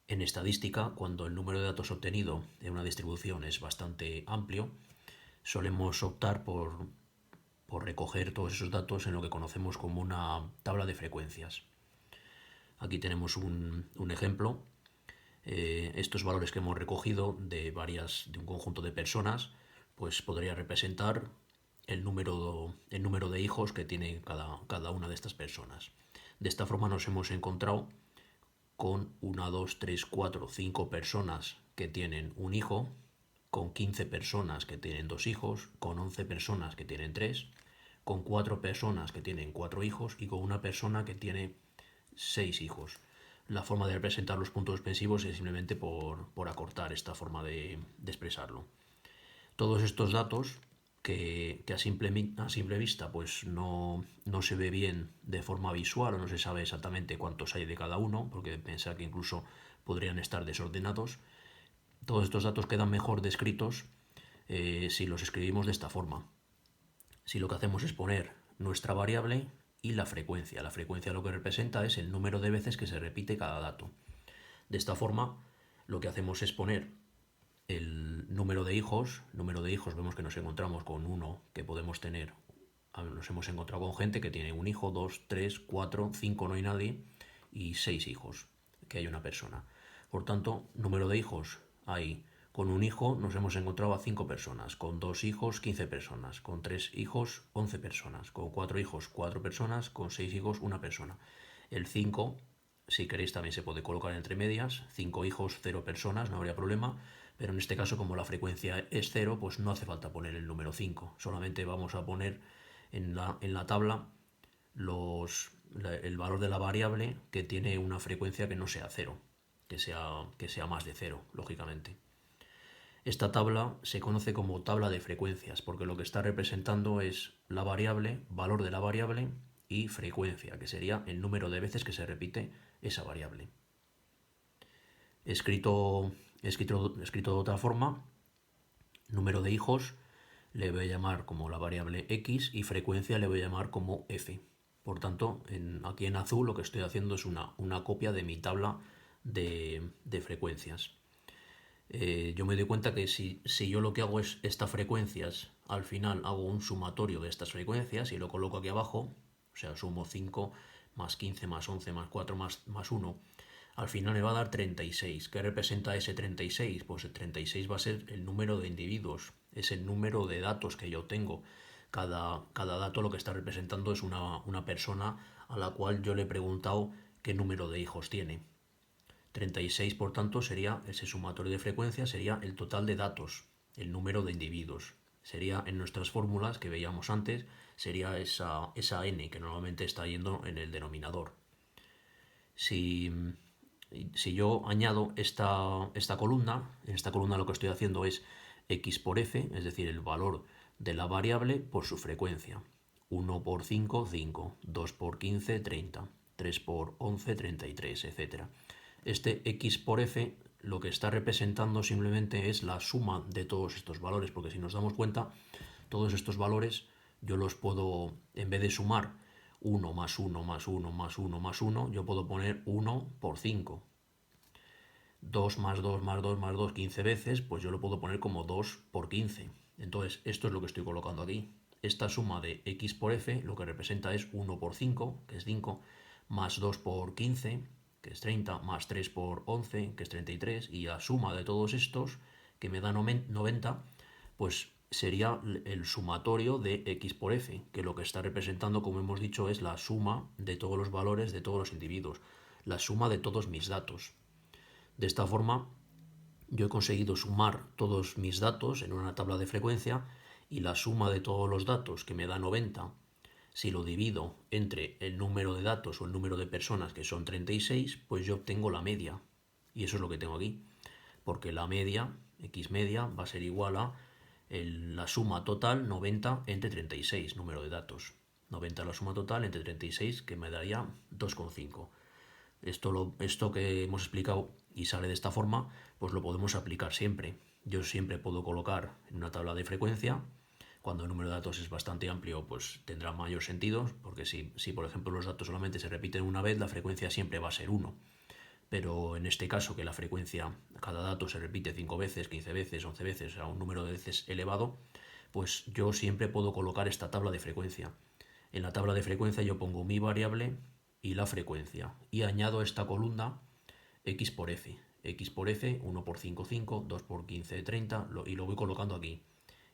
En estadística, cuando el número de datos obtenido en una distribución es bastante amplio, solemos optar por recoger todos esos datos en lo que conocemos como una tabla de frecuencias. Aquí tenemos un ejemplo. Estos valores que hemos recogido de un conjunto de personas, pues podría representar el número de hijos que tiene cada una de estas personas. De esta forma nos hemos encontrado con una, 2, 3, 4, 5 personas que tienen un hijo, con 15 personas que tienen dos hijos, con 11 personas que tienen tres, con 4 personas que tienen 4 hijos y con una persona que tiene 6 hijos. La forma de representar los puntos suspensivos es simplemente por acortar esta forma de expresarlo. Todos estos datos que a simple vista pues no se ve bien de forma visual o no se sabe exactamente cuántos hay de cada uno, porque pensar que incluso podrían estar desordenados, todos estos datos quedan mejor descritos si los escribimos de esta forma. Si lo que hacemos es poner nuestra variable y la frecuencia. La frecuencia lo que representa es el número de veces que se repite cada dato. De esta forma, lo que hacemos es poner el número de hijos. Número de hijos, vemos que nos encontramos con uno que podemos tener. Nos hemos encontrado con gente que tiene un hijo, dos, tres, cuatro, cinco no hay nadie y seis hijos, que hay una persona. Por tanto, número de hijos hay. Con un hijo nos hemos encontrado a 5 personas, con 2 hijos 15 personas, con 3 hijos 11 personas, con 4 hijos 4 personas, con 6 hijos una persona. El 5, si queréis, también se puede colocar entre medias, 5 hijos 0 personas, no habría problema, pero en este caso como la frecuencia es 0, pues no hace falta poner el número 5, solamente vamos a poner en la tabla el valor de la variable que tiene una frecuencia que no sea 0, que sea más de 0, lógicamente. Esta tabla se conoce como tabla de frecuencias porque lo que está representando es la variable, valor de la variable y frecuencia, que sería el número de veces que se repite esa variable. Escrito de otra forma, número de hijos le voy a llamar como la variable x y frecuencia le voy a llamar como f. Por tanto, aquí en azul lo que estoy haciendo es una copia de mi tabla de frecuencias. Yo me doy cuenta que si yo lo que hago es estas frecuencias, al final hago un sumatorio de estas frecuencias y lo coloco aquí abajo, o sea, sumo 5 más 15 más 11 más 4 más 1, al final me va a dar 36. ¿Qué representa ese 36? Pues el 36 va a ser el número de individuos, es el número de datos que yo tengo. Cada dato lo que está representando es una persona a la cual yo le he preguntado qué número de hijos tiene. 36, por tanto, sería ese sumatorio de frecuencias, sería el total de datos, el número de individuos. Sería en nuestras fórmulas que veíamos antes, sería esa n que normalmente está yendo en el denominador. Si, si yo añado esta columna, en esta columna lo que estoy haciendo es x por f, es decir, el valor de la variable por su frecuencia. 1 por 5, 5, 2 por 15, 30, 3 por 11, 33, etc. Este x por f lo que está representando simplemente es la suma de todos estos valores, porque si nos damos cuenta, todos estos valores yo los puedo, en vez de sumar 1 más 1 más 1 más 1 más 1, yo puedo poner 1 por 5. 2 más 2 más 2 más 2 15 veces, pues yo lo puedo poner como 2 por 15. Entonces, esto es lo que estoy colocando aquí. Esta suma de x por f lo que representa es 1 por 5, que es 5, más 2 por 15, que es 30, más 3 por 11, que es 33, y la suma de todos estos, que me da 90, pues sería el sumatorio de x por f, que lo que está representando, como hemos dicho, es la suma de todos los valores de todos los individuos, la suma de todos mis datos. De esta forma, yo he conseguido sumar todos mis datos en una tabla de frecuencia y la suma de todos los datos, que me da 90, si lo divido entre el número de datos o el número de personas, que son 36, pues yo obtengo la media. Y eso es lo que tengo aquí. Porque la media, x media, va a ser igual a la suma total 90 entre 36, número de datos. 90 la suma total entre 36, que me daría 2,5. Esto que hemos explicado y sale de esta forma, pues lo podemos aplicar siempre. Yo siempre puedo colocar en una tabla de frecuencia. Cuando el número de datos es bastante amplio, pues tendrá mayor sentido, porque si por ejemplo los datos solamente se repiten una vez, la frecuencia siempre va a ser 1. pero en este caso que la frecuencia, cada dato se repite 5 veces, 15 veces, 11 veces, o sea, un número de veces elevado, pues yo siempre puedo colocar esta tabla de frecuencia. En la tabla de frecuencia yo pongo mi variable y la frecuencia y añado esta columna x por f. X por f, 1 por 5, 5, 2 por 15, 30, y lo voy colocando aquí.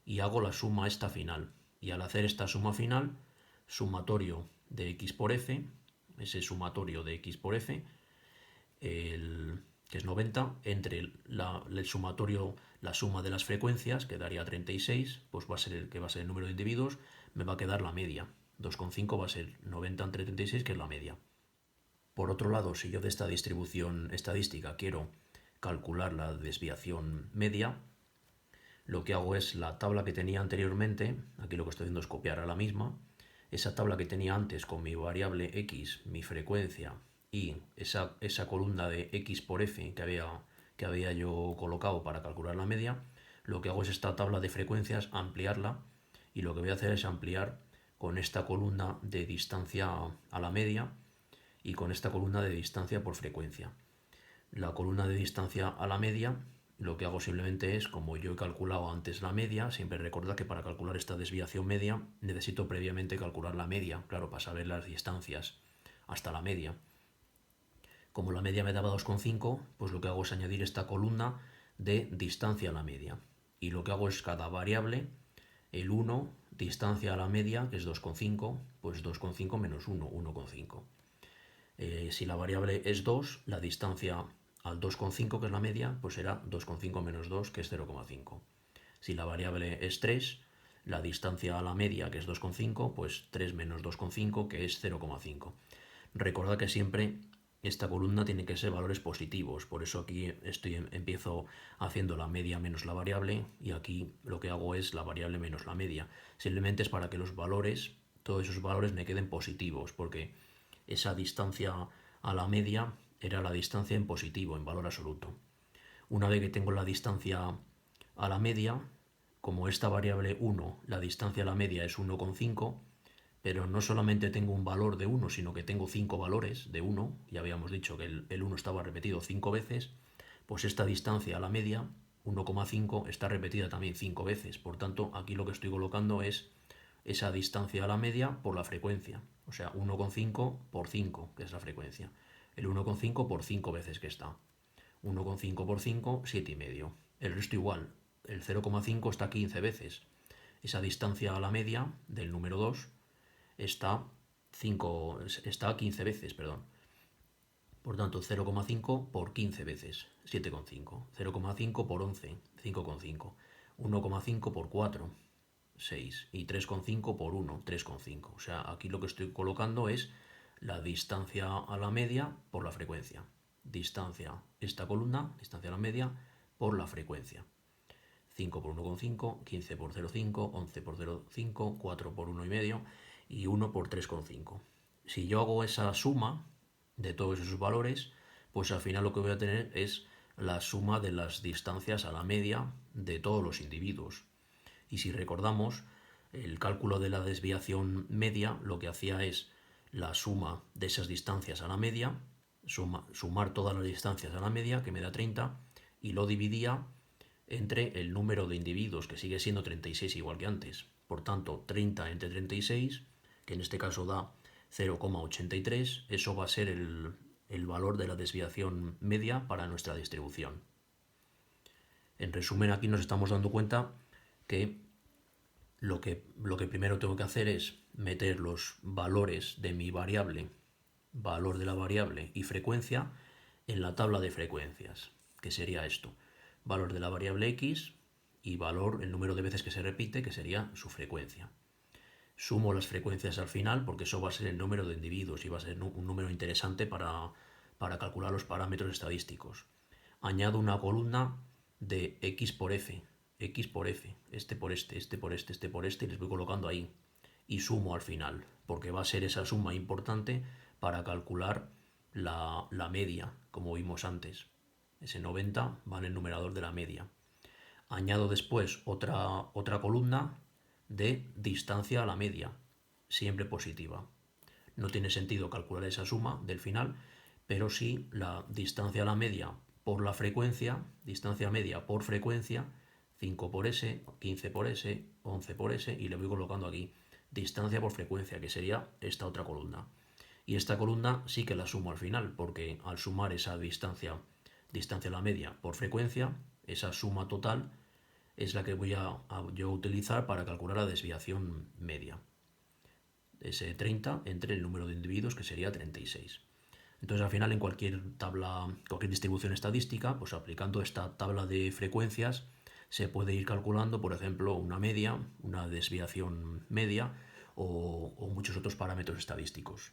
Y hago la suma esta final. Y al hacer esta suma final, sumatorio de x por f, ese sumatorio de x por f, que es 90, entre el sumatorio, la suma de las frecuencias, que daría 36, pues va a ser el número de individuos, me va a quedar la media. 2,5 va a ser 90 entre 36, que es la media. Por otro lado, si yo de esta distribución estadística quiero calcular la desviación media, lo que hago es la tabla que tenía anteriormente, aquí lo que estoy haciendo es copiar a la misma, esa tabla que tenía antes con mi variable x, mi frecuencia y esa columna de x por f que había yo colocado para calcular la media, lo que hago es esta tabla de frecuencias ampliarla, y lo que voy a hacer es ampliar con esta columna de distancia a la media y con esta columna de distancia por frecuencia. La columna de distancia a la media, lo que hago simplemente es, como yo he calculado antes la media, siempre recordad que para calcular esta desviación media necesito previamente calcular la media, claro, para saber las distancias hasta la media. Como la media me daba 2,5, pues lo que hago es añadir esta columna de distancia a la media. Y lo que hago es cada variable, el 1, distancia a la media, que es 2,5, pues 2,5 menos 1, 1,5. Si la variable es 2, la distancia al 2,5, que es la media, pues será 2,5 menos 2, que es 0,5. Si la variable es 3, la distancia a la media, que es 2,5, pues 3 menos 2,5, que es 0,5. Recordad que siempre esta columna tiene que ser valores positivos, por eso aquí empiezo haciendo la media menos la variable, y aquí lo que hago es la variable menos la media. Simplemente es para que los valores, todos esos valores me queden positivos, porque esa distancia a la media era la distancia en positivo, en valor absoluto. Una vez que tengo la distancia a la media, como esta variable 1, la distancia a la media es 1,5, pero no solamente tengo un valor de 1, sino que tengo 5 valores de 1, ya habíamos dicho que el 1 estaba repetido 5 veces, pues esta distancia a la media, 1,5, está repetida también 5 veces. Por tanto, aquí lo que estoy colocando es esa distancia a la media por la frecuencia, o sea, 1,5 por 5, que es la frecuencia. El 1,5 por 5 veces que está. 1,5 por 5, 7,5. El resto igual. El 0,5 está 15 veces. Esa distancia a la media del número 2 está 15 veces, perdón. Por tanto, 0,5 por 15 veces, 7,5. 0,5 por 11, 5,5. 1,5 por 4, 6. Y 3,5 por 1, 3,5. O sea, aquí lo que estoy colocando es la distancia a la media por la frecuencia. Distancia, esta columna, distancia a la media, por la frecuencia. 5 por 1,5, 15 por 0,5, 11 por 0,5, 4 por 1,5 y 1 por 3,5. Si yo hago esa suma de todos esos valores, pues al final lo que voy a tener es la suma de las distancias a la media de todos los individuos. Y si recordamos, el cálculo de la desviación media lo que hacía es la suma de esas distancias a la media, sumar todas las distancias a la media, que me da 30, y lo dividía entre el número de individuos, que sigue siendo 36 igual que antes. Por tanto, 30 entre 36, que en este caso da 0,83, eso va a ser el valor de la desviación media para nuestra distribución. En resumen, aquí nos estamos dando cuenta que lo que primero tengo que hacer es meter los valores de mi variable, valor de la variable y frecuencia, en la tabla de frecuencias, que sería esto: valor de la variable x y valor, el número de veces que se repite, que sería su frecuencia. Sumo las frecuencias al final, porque eso va a ser el número de individuos y va a ser un número interesante para calcular los parámetros estadísticos. Añado una columna de x por f, este por este, este por este, este por este, y les voy colocando ahí. Y sumo al final, porque va a ser esa suma importante para calcular la media, como vimos antes. Ese 90 va en el numerador de la media. Añado después otra columna de distancia a la media, siempre positiva. No tiene sentido calcular esa suma del final, pero sí la distancia a la media por la frecuencia, distancia media por frecuencia, 5 por S, 15 por S, 11 por S, y le voy colocando aquí distancia por frecuencia, que sería esta otra columna. Y esta columna sí que la sumo al final, porque al sumar esa distancia a la media por frecuencia, esa suma total es la que voy a yo utilizar para calcular la desviación media. Ese 30 entre el número de individuos, que sería 36. Entonces, al final, en cualquier tabla, cualquier distribución estadística, pues aplicando esta tabla de frecuencias, se puede ir calculando, por ejemplo, una media, una desviación media o muchos otros parámetros estadísticos.